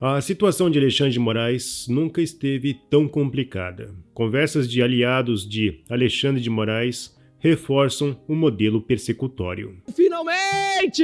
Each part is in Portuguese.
A situação de Alexandre de Moraes nunca esteve tão complicada. Conversas de aliados de Alexandre de Moraes reforçam o modelo persecutório. Finalmente!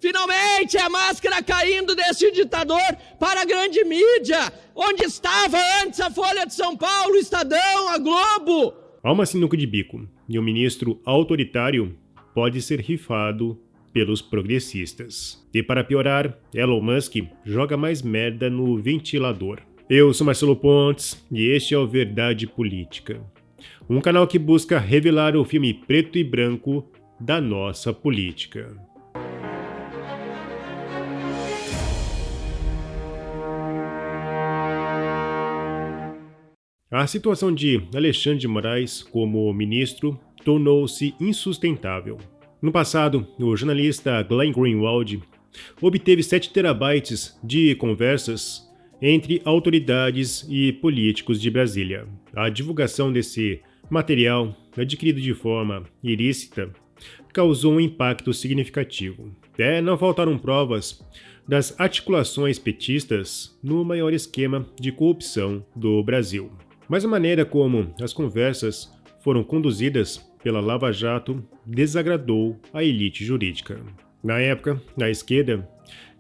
Finalmente a máscara caindo desse ditador para a grande mídia, onde estava antes a Folha de São Paulo, o Estadão, a Globo. Há uma sinuca de bico e o ministro autoritário pode ser rifado pelos progressistas. E para piorar, Elon Musk joga mais merda no ventilador. Eu sou Marcelo Pontes e este é o Verdade Política, um canal que busca revelar o filme preto e branco da nossa política. A situação de Alexandre de Moraes como ministro tornou-se insustentável. No passado, o jornalista Glenn Greenwald obteve 7 terabytes de conversas entre autoridades e políticos de Brasília. A divulgação desse material, adquirido de forma ilícita, causou um impacto significativo. Não faltaram provas das articulações petistas no maior esquema de corrupção do Brasil. Mas a maneira como as conversas foram conduzidas pela Lava Jato desagradou a elite jurídica. Na época, a esquerda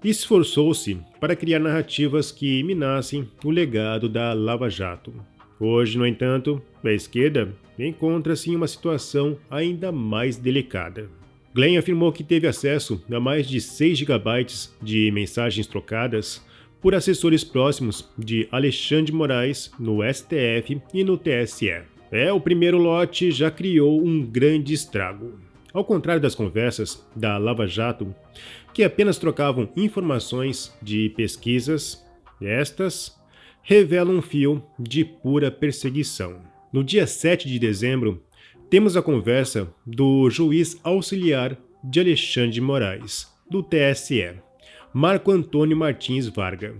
esforçou-se para criar narrativas que minassem o legado da Lava Jato. Hoje, no entanto, a esquerda encontra-se em uma situação ainda mais delicada. Glenn afirmou que teve acesso a mais de 6 gigabytes de mensagens trocadas por assessores próximos de Alexandre de Moraes no STF e no TSE. O primeiro lote já criou um grande estrago. Ao contrário das conversas da Lava Jato, que apenas trocavam informações de pesquisas, estas revelam um fio de pura perseguição. No dia 7 de dezembro, temos a conversa do juiz auxiliar de Alexandre de Moraes, do TSE, Marco Antônio Martins Varga.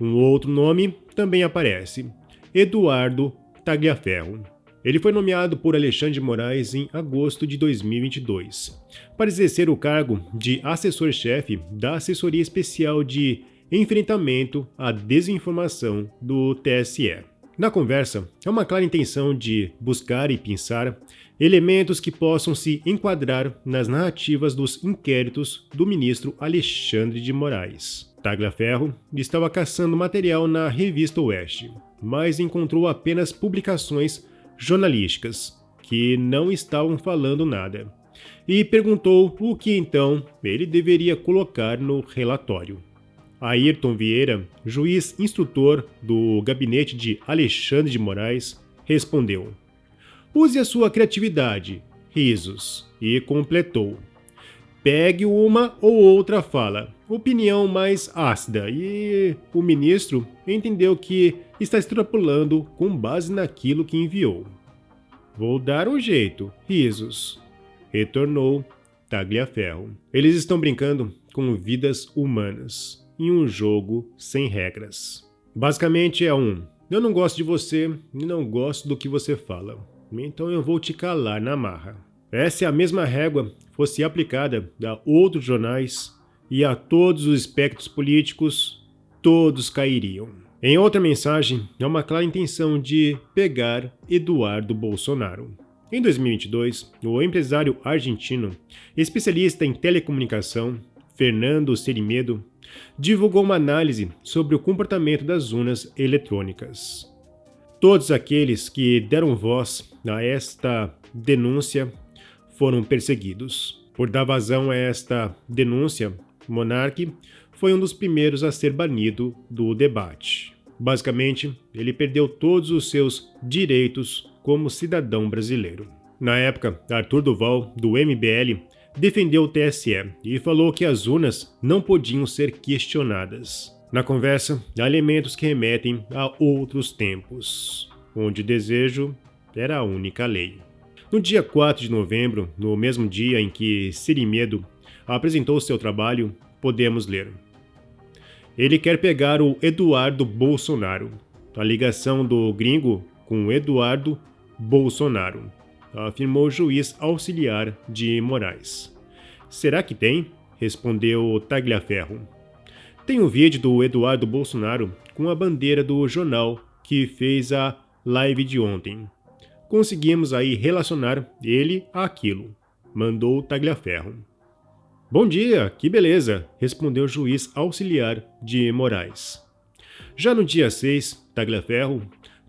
Um outro nome também aparece, Eduardo Tagliaferro. Ele foi nomeado por Alexandre de Moraes em agosto de 2022 para exercer o cargo de assessor-chefe da Assessoria Especial de Enfrentamento à Desinformação do TSE. Na conversa, há uma clara intenção de buscar e pensar elementos que possam se enquadrar nas narrativas dos inquéritos do ministro Alexandre de Moraes. Tagliaferro estava caçando material na revista Oeste, mas encontrou apenas publicações jornalísticas que não estavam falando nada, e perguntou o que então ele deveria colocar no relatório. Ayrton Vieira, juiz instrutor do gabinete de Alexandre de Moraes, respondeu: "Use a sua criatividade, risos", e completou: "Pegue uma ou outra fala, opinião mais ácida", e o ministro entendeu que está extrapolando com base naquilo que enviou. "Vou dar um jeito, risos", retornou Tagliaferro. Eles estão brincando com vidas humanas em um jogo sem regras. Basicamente eu não gosto de você e não gosto do que você fala, então eu vou te calar na marra. Essa é a mesma régua fosse aplicada a outros jornais e a todos os espectros políticos, todos cairiam. Em outra mensagem, há uma clara intenção de pegar Eduardo Bolsonaro. Em 2022, o empresário argentino, especialista em telecomunicação, Fernando Serimedo, divulgou uma análise sobre o comportamento das urnas eletrônicas. Todos aqueles que deram voz a esta denúncia foram perseguidos. Por dar vazão a esta denúncia, Monark foi um dos primeiros a ser banido do debate. Basicamente, ele perdeu todos os seus direitos como cidadão brasileiro. Na época, Arthur Duval, do MBL, defendeu o TSE e falou que as urnas não podiam ser questionadas. Na conversa, há elementos que remetem a outros tempos, onde o desejo era a única lei. No dia 4 de novembro, no mesmo dia em que Serimedo apresentou seu trabalho, podemos ler: "Ele quer pegar o Eduardo Bolsonaro. A ligação do gringo com Eduardo Bolsonaro", afirmou o juiz auxiliar de Moraes. "Será que tem?", respondeu Tagliaferro. Tem um vídeo do Eduardo Bolsonaro com a bandeira do jornal que fez a live de ontem. Conseguimos aí relacionar ele àquilo, mandou Tagliaferro. Bom dia, que beleza, respondeu o juiz auxiliar de Moraes. Já no dia 6, Tagliaferro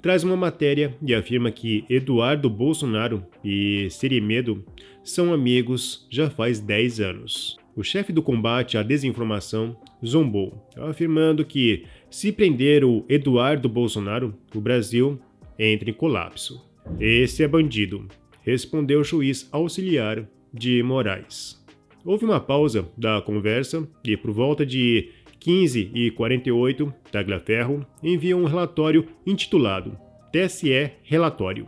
traz uma matéria e afirma que Eduardo Bolsonaro e Sirimedo são amigos já faz 10 anos. O chefe do combate à desinformação zombou, afirmando que, se prender o Eduardo Bolsonaro, o Brasil entra em colapso. Esse é bandido, respondeu o juiz auxiliar de Moraes. Houve uma pausa da conversa e, por volta de 15h48, Tagliaferro envia um relatório intitulado TSE Relatório.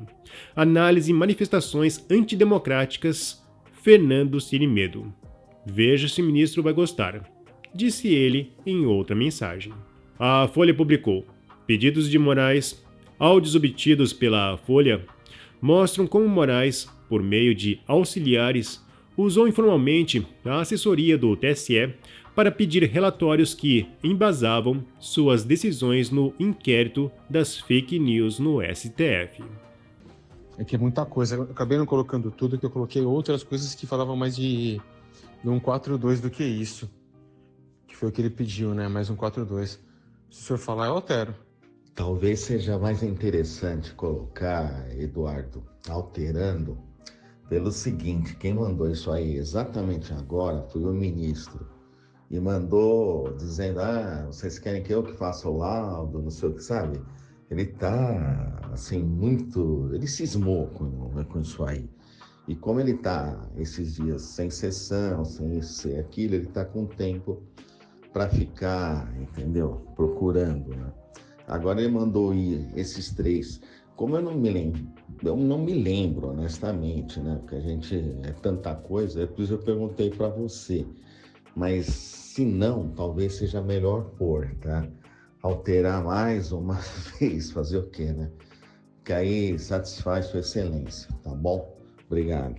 Análise manifestações antidemocráticas Fernando Sirimedo. Veja se o ministro vai gostar, disse ele em outra mensagem. A Folha publicou: pedidos de Moraes, áudios obtidos pela Folha, mostram como Moraes, por meio de auxiliares, usou informalmente a assessoria do TSE para pedir relatórios que embasavam suas decisões no inquérito das fake news no STF. É que é muita coisa. Eu acabei não colocando tudo, que eu coloquei outras coisas que falavam mais de 142 do que isso. Que foi o que ele pediu, né? Mais 142. Se o senhor falar, eu altero. Talvez seja mais interessante colocar, Eduardo, alterando, pelo seguinte: quem mandou isso aí exatamente agora foi o ministro. E mandou dizendo, vocês querem que eu que faça o laudo, não sei o que, sabe? Ele tá, assim, muito... Ele cismou com isso aí. E como ele tá esses dias sem sessão, sem isso, sem aquilo, ele tá com tempo para ficar, entendeu? Procurando, né? Agora ele mandou ir esses 3. Como eu não me lembro, honestamente, né? Porque a gente é tanta coisa, por isso eu perguntei para você. Mas se não, talvez seja melhor pôr, tá? Alterar mais uma vez, fazer o quê, né? Que aí satisfaz sua excelência, tá bom? Obrigado.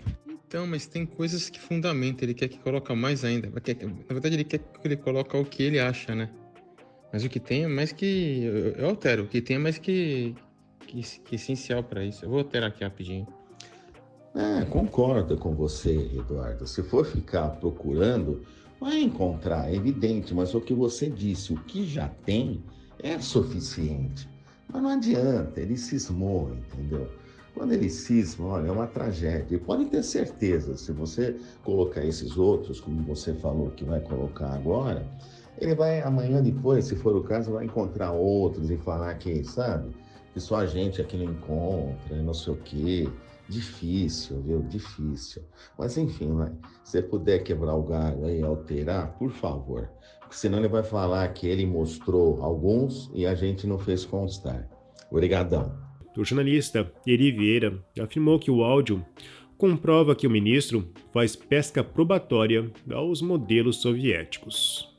Então, mas tem coisas que fundamentam, ele quer que coloque mais ainda. Na verdade, ele quer que ele coloque o que ele acha, né? Mas o que tem é mais que... Eu altero, o que tem é mais que essencial para isso. Eu vou alterar aqui rapidinho. Concordo com você, Eduardo. Se for ficar procurando, vai encontrar, é evidente, mas o que você disse, o que já tem é suficiente. Mas não adianta, ele cismou, entendeu? Quando ele cisma, olha, é uma tragédia. E pode ter certeza, se você colocar esses outros, como você falou que vai colocar agora, ele vai, amanhã depois, se for o caso, vai encontrar outros e falar que, sabe, que só a gente aqui não encontra, não sei o quê. Difícil, viu? Difícil. Mas enfim, vai. Se você puder quebrar o galho aí, alterar, por favor. Porque senão ele vai falar que ele mostrou alguns e a gente não fez constar. Obrigadão. O jornalista Eri Vieira afirmou que o áudio comprova que o ministro faz pesca probatória aos modelos soviéticos.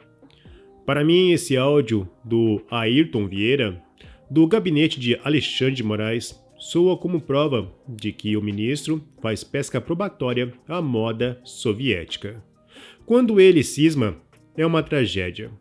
Para mim, esse áudio do Ayrton Vieira, do gabinete de Alexandre de Moraes, soa como prova de que o ministro faz pesca probatória à moda soviética. Quando ele cisma, é uma tragédia,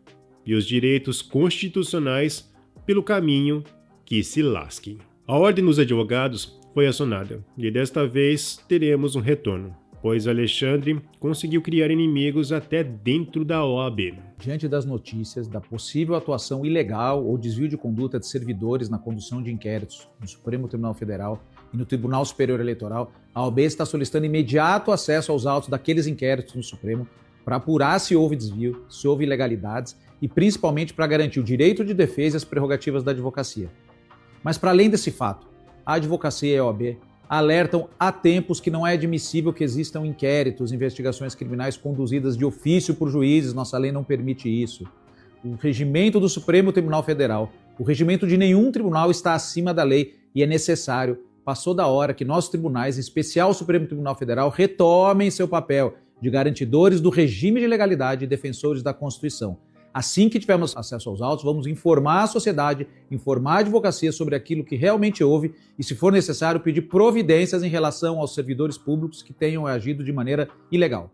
e os direitos constitucionais pelo caminho que se lasquem. A Ordem dos Advogados foi acionada, e desta vez teremos um retorno, pois Alexandre conseguiu criar inimigos até dentro da OAB. Diante das notícias da possível atuação ilegal ou desvio de conduta de servidores na condução de inquéritos no Supremo Tribunal Federal e no Tribunal Superior Eleitoral, a OAB está solicitando imediato acesso aos autos daqueles inquéritos no Supremo para apurar se houve desvio, se houve ilegalidades e principalmente para garantir o direito de defesa e as prerrogativas da advocacia. Mas para além desse fato, a advocacia e a OAB alertam há tempos que não é admissível que existam inquéritos, investigações criminais conduzidas de ofício por juízes, nossa lei não permite isso. O regimento do Supremo Tribunal Federal, o regimento de nenhum tribunal está acima da lei e é necessário, passou da hora que nossos tribunais, em especial o Supremo Tribunal Federal, retomem seu papel de garantidores do regime de legalidade e defensores da Constituição. Assim que tivermos acesso aos autos, vamos informar a sociedade, informar a advocacia sobre aquilo que realmente houve e, se for necessário, pedir providências em relação aos servidores públicos que tenham agido de maneira ilegal.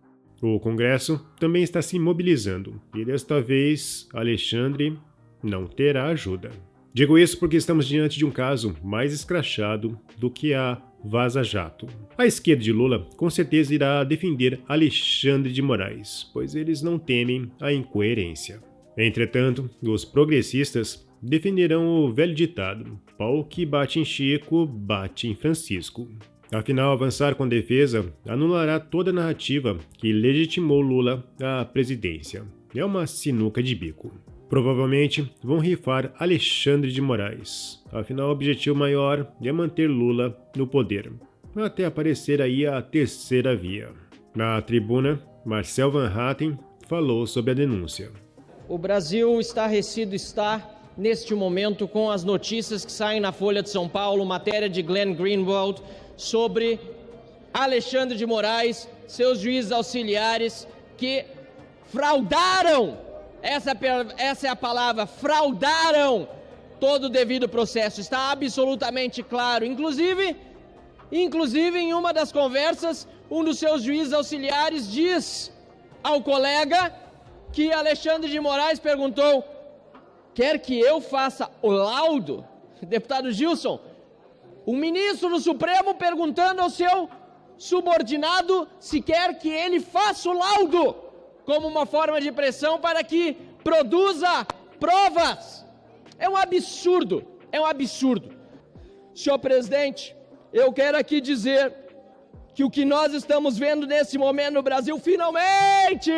O Congresso também está se mobilizando e desta vez Alexandre não terá ajuda. Digo isso porque estamos diante de um caso mais escrachado do que a Vaza Jato. A esquerda de Lula com certeza irá defender Alexandre de Moraes, pois eles não temem a incoerência. Entretanto, os progressistas defenderão o velho ditado: pau que bate em Chico, bate em Francisco. Afinal, avançar com defesa anulará toda a narrativa que legitimou Lula à presidência. É uma sinuca de bico. Provavelmente vão rifar Alexandre de Moraes. Afinal, o objetivo maior é manter Lula no poder, até aparecer aí a terceira via. Na tribuna, Marcel Van Hatten falou sobre a denúncia. O Brasil estarrecido está, neste momento, com as notícias que saem na Folha de São Paulo, matéria de Glenn Greenwald, sobre Alexandre de Moraes, seus juízes auxiliares, que fraudaram, essa é a palavra, fraudaram todo o devido processo. Está absolutamente claro. Inclusive em uma das conversas, um dos seus juízes auxiliares diz ao colega que Alexandre de Moraes perguntou: quer que eu faça o laudo? Deputado Gilson, um ministro do Supremo perguntando ao seu subordinado se quer que ele faça o laudo, como uma forma de pressão para que produza provas. É um absurdo, é um absurdo. Senhor presidente, eu quero aqui dizer que o que nós estamos vendo nesse momento no Brasil, finalmente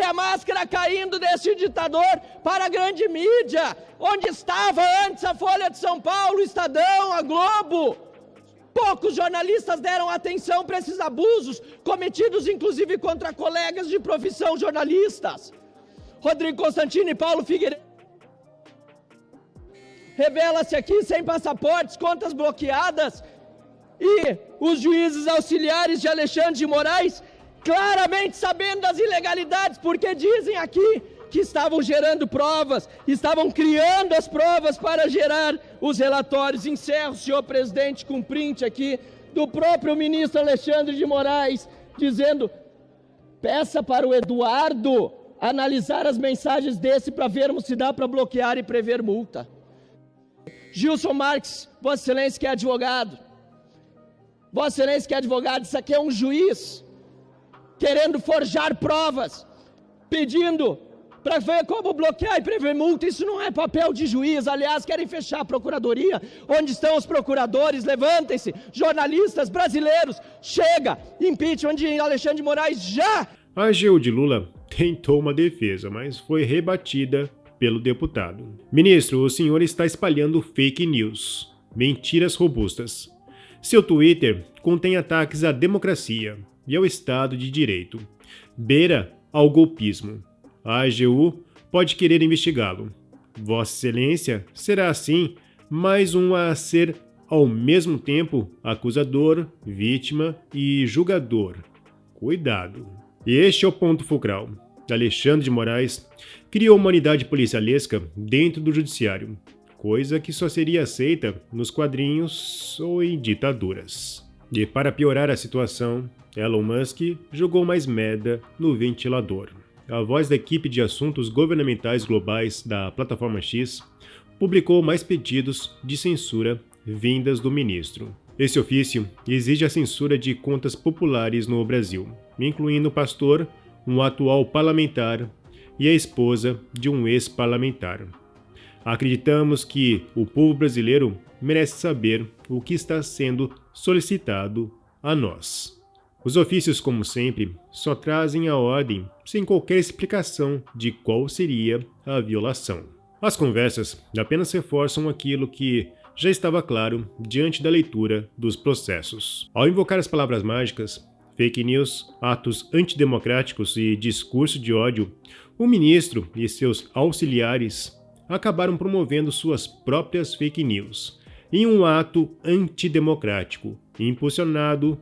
é a máscara caindo desse ditador para a grande mídia, onde estava antes a Folha de São Paulo, o Estadão, a Globo. Poucos jornalistas deram atenção para esses abusos, cometidos inclusive contra colegas de profissão jornalistas. Rodrigo Constantino e Paulo Figueiredo. Revela-se aqui sem passaportes, contas bloqueadas, e os juízes auxiliares de Alexandre de Moraes claramente sabendo das ilegalidades, porque dizem aqui que estavam gerando provas, estavam criando as provas para gerar os relatórios. Encerro, senhor presidente, com um print aqui do próprio ministro Alexandre de Moraes, dizendo: peça para o Eduardo analisar as mensagens desse para vermos se dá para bloquear e prever multa. Gilson Marques, Vossa Excelência que é advogado, isso aqui é um juiz querendo forjar provas, pedindo para ver como bloquear e prever multa. Isso não é papel de juiz. Aliás, querem fechar a procuradoria. Onde estão os procuradores? Levantem-se, jornalistas brasileiros. Chega, impeachment de Alexandre de Moraes já! A AGU de Lula tentou uma defesa, mas foi rebatida pelo deputado. Ministro, o senhor está espalhando fake news, mentiras robustas. Seu Twitter contém ataques à democracia e ao Estado de Direito. Beira ao golpismo. A AGU pode querer investigá-lo. Vossa Excelência será, assim, mais um a ser, ao mesmo tempo, acusador, vítima e julgador. Cuidado. E este é o ponto fulcral. Alexandre de Moraes criou uma unidade policialesca dentro do judiciário, coisa que só seria aceita nos quadrinhos ou em ditaduras. E para piorar a situação, Elon Musk jogou mais merda no ventilador. A voz da equipe de assuntos governamentais globais da Plataforma X publicou mais pedidos de censura vindas do ministro. Esse ofício exige a censura de contas populares no Brasil, incluindo o pastor, um atual parlamentar e a esposa de um ex-parlamentar. Acreditamos que o povo brasileiro merece saber o que está sendo solicitado a nós. Os ofícios, como sempre, só trazem a ordem sem qualquer explicação de qual seria a violação. As conversas apenas reforçam aquilo que já estava claro diante da leitura dos processos. Ao invocar as palavras mágicas, fake news, atos antidemocráticos e discurso de ódio, o ministro e seus auxiliares acabaram promovendo suas próprias fake news em um ato antidemocrático, impulsionado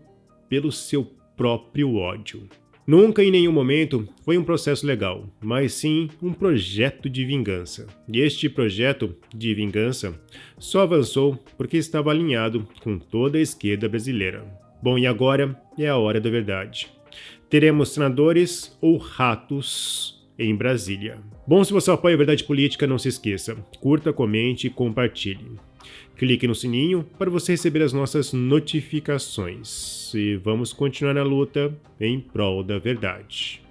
pelo seu próprio ódio. Nunca em nenhum momento foi um processo legal, mas sim um projeto de vingança. E este projeto de vingança só avançou porque estava alinhado com toda a esquerda brasileira. Bom, e agora é a hora da verdade. Teremos senadores ou ratos em Brasília? Bom, se você apoia a Verdade Política, não se esqueça. Curta, comente e compartilhe. Clique no sininho para você receber as nossas notificações. E vamos continuar na luta em prol da verdade.